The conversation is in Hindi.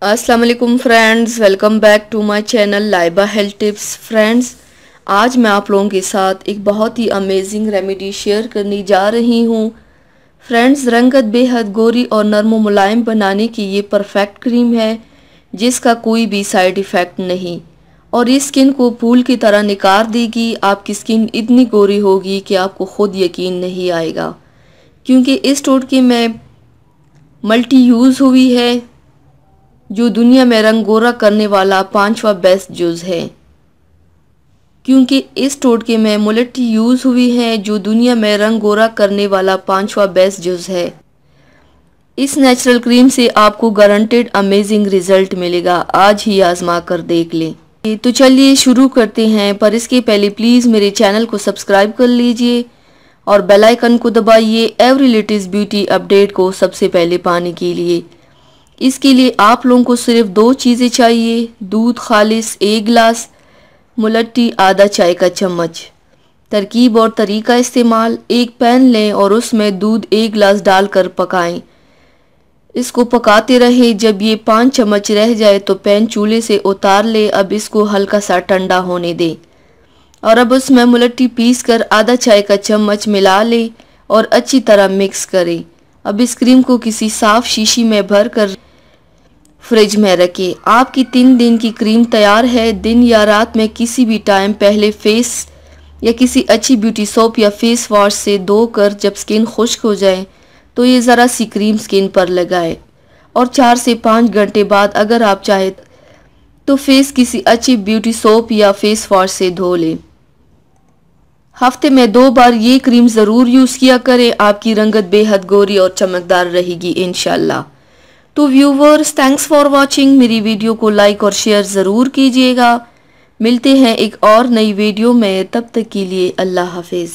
अस्सलाम वालेकुम friends, welcome back to my channel Laiba health tips. Friends, आज मैं आप लोगों के साथ एक बहुत ही अमेजिंग रेमेडी शेयर करने जा रही हूँ। फ्रेंड्स, रंगत बेहद गोरी और नरम मुलायम बनाने की ये परफेक्ट क्रीम है जिसका कोई भी साइड इफ़ेक्ट नहीं और ये स्किन को फूल की तरह निखार देगी। आपकी स्किन इतनी गोरी होगी कि आपको खुद यकीन नहीं आएगा, क्योंकि इस टोटके में मल्टी यूज़ हुई है जो दुनिया में रंग गोरा करने वाला 5वां बेस्ट जूस है। क्योंकि इस टोटके में मुलट्ठी यूज़ हुई है जो दुनिया में रंग गोरा करने वाला 5वां बेस्ट जूस है। इस नेचुरल क्रीम से आपको गारंटेड अमेजिंग रिजल्ट मिलेगा। आज ही आजमा कर देख लें। तो चलिए शुरू करते हैं, पर इसके पहले प्लीज़ मेरे चैनल को सब्सक्राइब कर लीजिए और बेल आइकन को दबाइए एवरी लेटेस्ट ब्यूटी अपडेट को सबसे पहले पाने के लिए। इसके लिए आप लोगों को सिर्फ 2 चीज़ें चाहिए। दूध खालिस 1 गिलास, मुलट्ठी आधा चाय का चम्मच। तरकीब और तरीका इस्तेमाल: एक पैन लें और उसमें दूध 1 गिलास डालकर पकाएं। इसको पकाते रहें। जब ये 5 चम्मच रह जाए तो पैन चूल्हे से उतार लें। अब इसको हल्का सा ठंडा होने दें और अब उसमें मुलट्ठी पीस कर आधा चाय का चम्मच मिला लें और अच्छी तरह मिक्स करें। अब इस क्रीम को किसी साफ शीशी में भर कर फ्रिज में रखें। आपकी 3 दिन की क्रीम तैयार है। दिन या रात में किसी भी टाइम पहले फेस या किसी अच्छी ब्यूटी सोप या फेस वॉश से धोकर जब स्किन खुश्क हो जाए तो ये ज़रा सी क्रीम स्किन पर लगाएं और 4 से 5 घंटे बाद अगर आप चाहें तो फेस किसी अच्छी ब्यूटी सोप या फेस वॉश से धो लें। हफ्ते में 2 बार ये क्रीम ज़रूर यूज़ किया करें। आपकी रंगत बेहद गोरी और चमकदार रहेगी इंशाल्लाह। तो व्यूवर्स, थैंक्स फॉर वॉचिंग। मेरी वीडियो को लाइक और शेयर ज़रूर कीजिएगा। मिलते हैं एक और नई वीडियो में, तब तक के लिए अल्लाह हाफिज़।